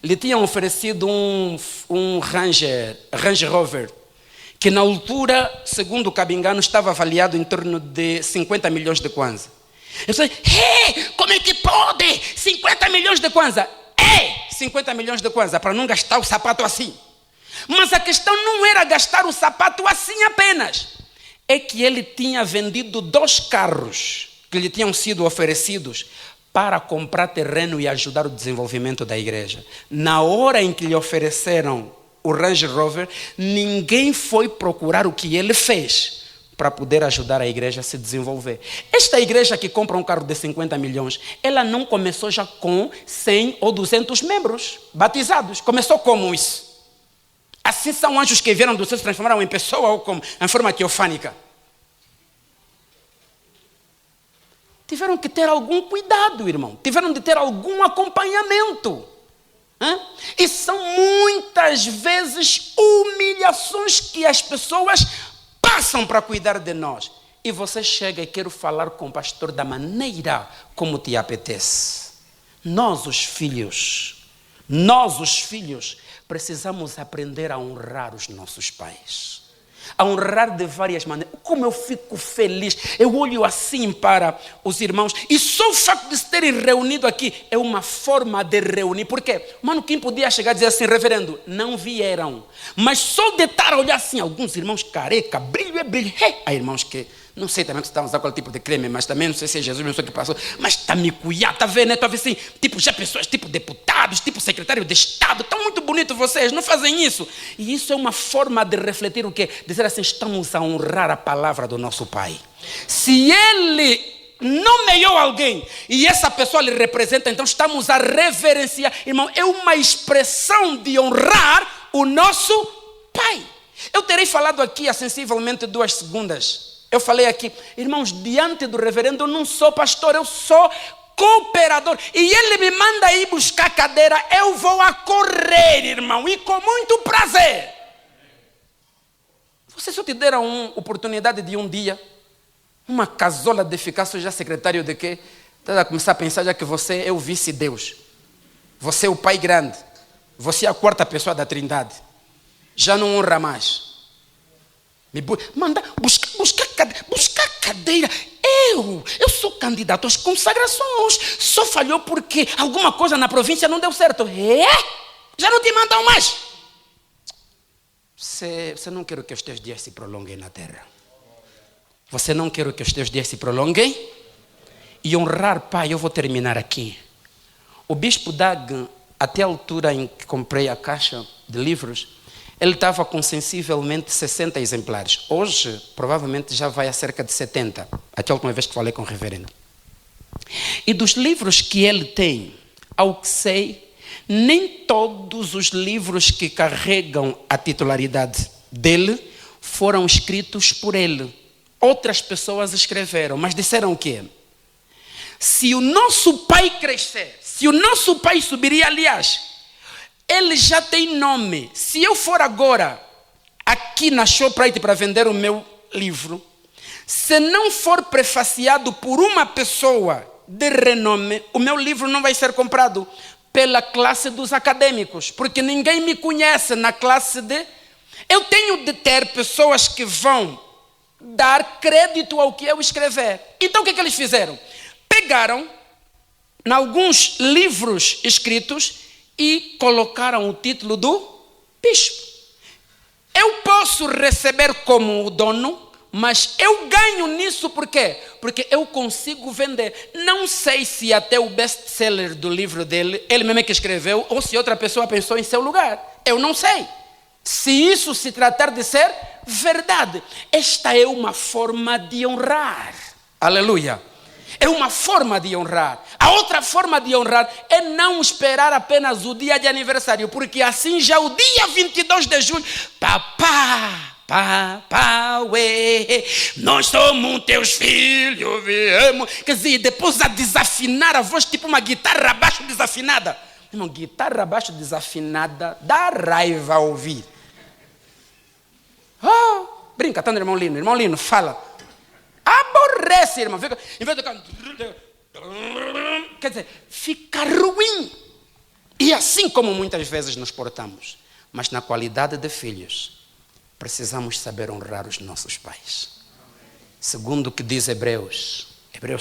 Lhe tinham oferecido um Range Rover, que na altura, segundo o Cabingano, estava avaliado em torno de 50 milhões de kwanza. Eu disse, como é que pode? 50 milhões de kwanza. 50 milhões de kwanza, para não gastar o sapato assim. Mas a questão não era gastar o sapato assim apenas. É que ele tinha vendido 2 carros que lhe tinham sido oferecidos para comprar terreno e ajudar o desenvolvimento da igreja. Na hora em que lhe ofereceram o Range Rover, ninguém foi procurar o que ele fez para poder ajudar a igreja a se desenvolver. Esta igreja que compra um carro de 50 milhões, ela não começou já com 100 ou 200 membros batizados. Começou como isso? Assim são anjos que vieram do céu, se transformaram em pessoa ou como, em forma teofânica. Tiveram que ter algum cuidado, irmão. Tiveram de ter algum acompanhamento. E são muitas vezes humilhações que as pessoas passam para cuidar de nós. E você chega e quer falar com o pastor da maneira como te apetece. Nós os filhos, precisamos aprender a honrar os nossos pais. A honrar de várias maneiras. Como eu fico feliz. Eu olho assim para os irmãos. E só o fato de se terem reunido aqui é uma forma de reunir. Por quê? Mano, quem podia chegar e dizer assim, reverendo, não vieram. Mas só de estar a olhar assim, alguns irmãos careca, brilho é brilho. Há irmãos que, não sei também que estão usando qual tipo de creme, mas também não sei se é Jesus, não sei o que passou. Mas está me cuidando, está vendo, né? Está vendo assim, tipo já pessoas, tipo deputados, tipo secretário de Estado. Estão muito bonitos vocês, não fazem isso. E isso é uma forma de refletir o quê? Dizer assim, estamos a honrar a palavra do nosso Pai. Se Ele nomeou alguém e essa pessoa lhe representa, então estamos a reverenciar. Irmão, é uma expressão de honrar o nosso Pai. Eu terei falado aqui há sensivelmente 2 segundas. Eu falei aqui, irmãos, diante do reverendo eu não sou pastor, eu sou cooperador. E ele me manda ir buscar cadeira, eu vou a correr, irmão, e com muito prazer. Você só te deram uma oportunidade de um dia, uma casola de ficar só já secretário de quê? Está a começar a pensar já que você é o vice-deus. Você é o Pai grande. Você é a 4ª pessoa da Trindade. Já não honra mais. Manda buscar cadeira. Eu sou candidato às consagrações. Só falhou porque alguma coisa na província não deu certo. Já não te mandam mais. Você não quer que os teus dias se prolonguem na terra. Você não quer que os teus dias se prolonguem? E honrar, pai, eu vou terminar aqui. O bispo Dag, até a altura em que comprei a caixa de livros, ele estava com sensivelmente 60 exemplares. Hoje, provavelmente, já vai a cerca de 70. Até a última vez que falei com o reverendo. E dos livros que ele tem, ao que sei, nem todos os livros que carregam a titularidade dele foram escritos por ele. Outras pessoas escreveram, mas disseram o quê? Se o nosso pai crescer, se o nosso pai subir, aliás, ele já tem nome. Se eu for agora aqui na Shoprite para vender o meu livro, se não for prefaciado por uma pessoa de renome, o meu livro não vai ser comprado pela classe dos acadêmicos, porque ninguém me conhece na classe de... Eu tenho de ter pessoas que vão dar crédito ao que eu escrever. Então o que eles fizeram? Pegaram em alguns livros escritos e colocaram o título do bispo. Eu posso receber como o dono, mas eu ganho nisso por quê? Porque eu consigo vender. Não sei se até o best-seller do livro dele, ele mesmo que escreveu, ou se outra pessoa pensou em seu lugar. Eu não sei. Se isso se tratar de ser verdade. Esta é uma forma de honrar. Aleluia. É uma forma de honrar. A outra forma de honrar é não esperar apenas o dia de aniversário, porque assim já o dia 22 de julho, papá, ué, nós somos teus filhos, viemos. Quer dizer, depois a desafinar a voz, tipo uma guitarra abaixo desafinada. Irmão, guitarra abaixo desafinada, dá raiva a ouvir. Brinca, tá no irmão Lino, fala. Aborrece, irmão. Fica, em vez de quer dizer, fica ruim. E assim como muitas vezes nos portamos, mas na qualidade de filhos, precisamos saber honrar os nossos pais. Segundo o que diz Hebreus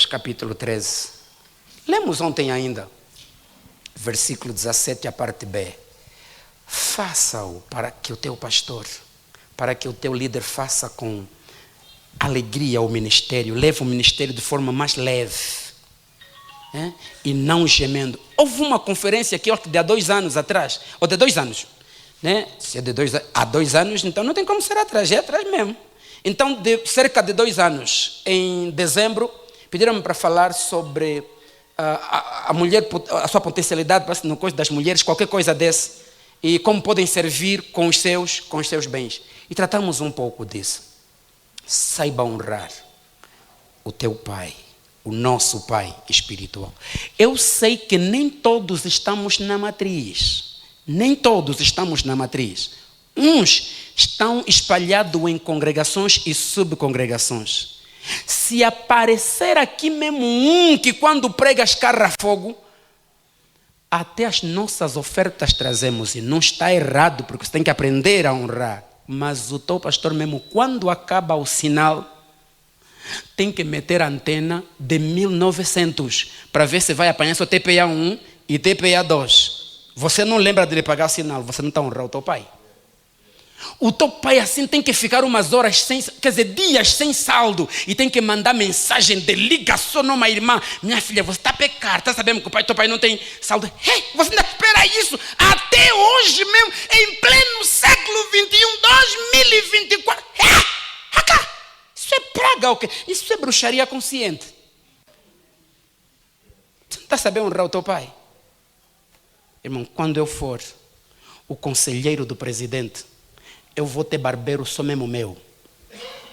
capítulo 13. Lemos ontem ainda, versículo 17, a parte B. Faça-o para que o teu pastor, para que o teu líder faça com alegria o ministério, leve o ministério de forma mais leve, e não gemendo. Houve uma conferência aqui, de há 2 anos atrás, ou de 2 anos, né? Se é de há 2 anos, então não tem como ser atrás, é atrás mesmo. Então, de cerca de 2 anos, em dezembro, pediram-me para falar sobre a mulher, a sua potencialidade no coisa das mulheres, qualquer coisa desse, e como podem servir com os seus bens. E tratamos um pouco disso. Saiba honrar o teu pai, o nosso pai espiritual. Eu sei que nem todos estamos na matriz. Nem todos estamos na matriz. Uns estão espalhados em congregações e subcongregações. Se aparecer aqui mesmo um que quando prega escarra fogo, até as nossas ofertas trazemos, e não está errado, porque você tem que aprender a honrar. Mas o teu pastor mesmo, quando acaba o sinal, tem que meter a antena de 1900 para ver se vai apanhar só TPA 1 e TPA 2. Você não lembra de lhe pagar o sinal, você não está honrando o teu pai. O teu pai assim tem que ficar umas horas sem, quer dizer, dias sem saldo, e tem que mandar mensagem de ligação numa irmã: minha filha, você está a pecar, está sabendo que o teu pai não tem saldo? Você ainda espera isso? Até hoje mesmo, em pleno século 21, 2024. Isso é praga o quê? Isso é bruxaria consciente. Você não está sabendo honrar o teu pai? Irmão, quando eu for o conselheiro do presidente, eu vou ter barbeiro só mesmo meu.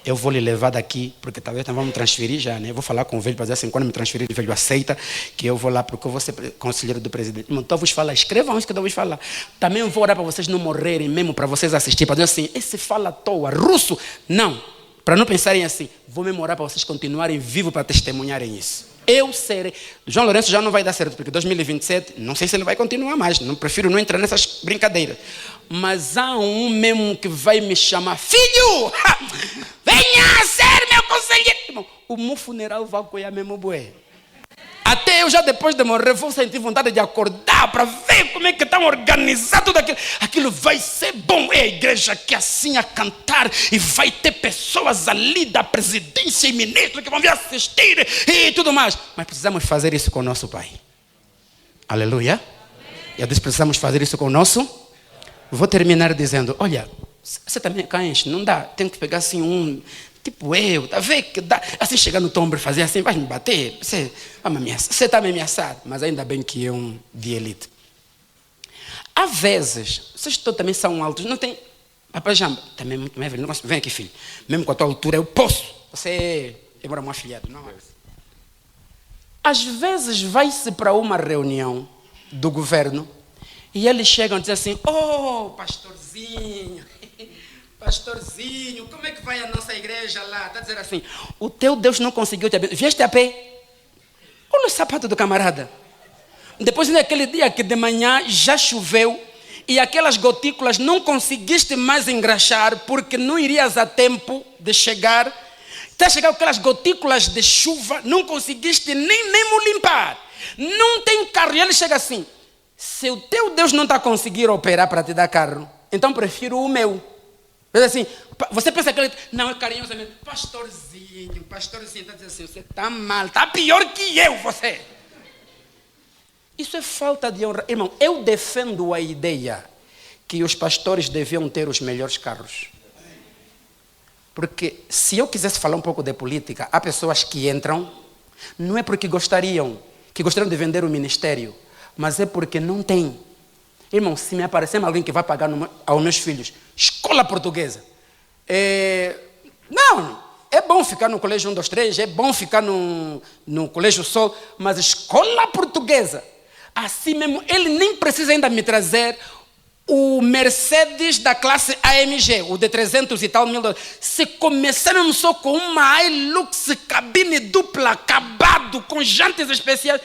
Eu vou lhe levar daqui, porque talvez não vamos me transferir já, né? Eu vou falar com o velho para dizer assim: quando me transferir, o velho aceita que eu vou lá, porque eu vou ser conselheiro do presidente. Então eu vos falar, escrevam isso que eu vos falar. Também eu vou orar para vocês não morrerem mesmo, para vocês assistirem, para dizer assim: esse fala à toa, russo. Não, para não pensarem assim, vou mesmo orar para vocês continuarem vivos para testemunharem isso. Eu serei. João Lourenço já não vai dar certo, porque 2027, não sei se ele vai continuar mais, não, prefiro não entrar nessas brincadeiras. Mas há um mesmo que vai me chamar: filho, venha ser meu conselheiro. Irmão, o meu funeral vai apoiar mesmo bué. Até eu já depois de morrer vou sentir vontade de acordar para ver como é que estão organizados tudo aquilo. Aquilo vai ser bom. É a igreja que assim a cantar, e vai ter pessoas ali da presidência e ministros que vão vir assistir e tudo mais. Mas precisamos fazer isso com o nosso pai. Aleluia. Eu disse: precisamos fazer isso com o nosso. Vou terminar dizendo: olha, você também cães, não dá, tem que pegar assim um, tipo eu, tá vendo que dá, assim chegar no tombo e fazer assim, vai me bater, você está me ameaçar, mas ainda bem que é um de elite. Às vezes, vocês todos também são altos, não tem, rapaz, já, também muito mais velho, não vem aqui filho, mesmo com a tua altura eu posso, você é meu afilhado, não é? Às vezes vai-se para uma reunião do governo, e eles chegam e dizem assim: oh, pastorzinho, pastorzinho, como é que vai a nossa igreja lá? Está a dizer assim: o teu Deus não conseguiu te abençoar. Vieste a pé? Olha o sapato do camarada. Depois daquele dia que de manhã já choveu, e aquelas gotículas não conseguiste mais engraxar, porque não irias a tempo de chegar. Está a chegar aquelas gotículas de chuva, não conseguiste nem mesmo limpar. Não tem carro. E ele chega assim: se o teu Deus não está conseguindo operar para te dar carro, então prefiro o meu. Assim, você pensa que ele não é carinhosamente: pastorzinho, está dizendo assim, você está mal, está pior que eu, você. Isso é falta de honra. Irmão, eu defendo a ideia que os pastores deviam ter os melhores carros. Porque se eu quisesse falar um pouco de política, há pessoas que entram, não é porque gostariam de vender o ministério, mas é porque não tem. Irmão, se me aparecer alguém que vai pagar aos meus filhos escola portuguesa, não, é bom ficar no colégio 1, 2, 3, é bom ficar no colégio Sol, mas escola portuguesa, assim mesmo, ele nem precisa ainda me trazer o Mercedes da classe AMG, o de 300 e tal mil dólares. Se começarmos só com uma Hilux, cabine dupla, acabado, com jantes especiais,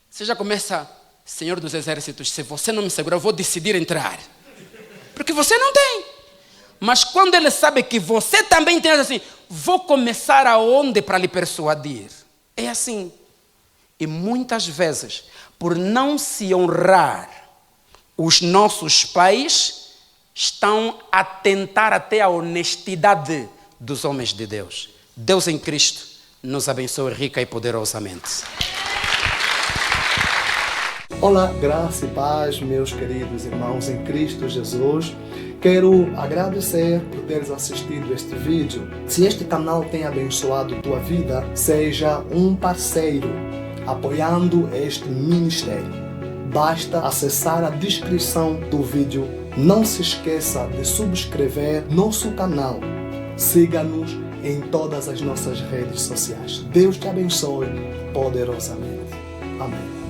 você já começa: Senhor dos Exércitos, se você não me segurar, eu vou decidir entrar. Porque você não tem. Mas quando ele sabe que você também tem, assim: vou começar aonde para lhe persuadir? É assim. E muitas vezes, por não se honrar, os nossos pais estão a tentar até a honestidade dos homens de Deus. Deus em Cristo nos abençoe rica e poderosamente. Olá, graça e paz, meus queridos irmãos em Cristo Jesus. Quero agradecer por teres assistido este vídeo. Se este canal tem abençoado tua vida, seja um parceiro apoiando este ministério. Basta acessar a descrição do vídeo. Não se esqueça de subscrever nosso canal. Siga-nos em todas as nossas redes sociais. Deus te abençoe poderosamente. Amém.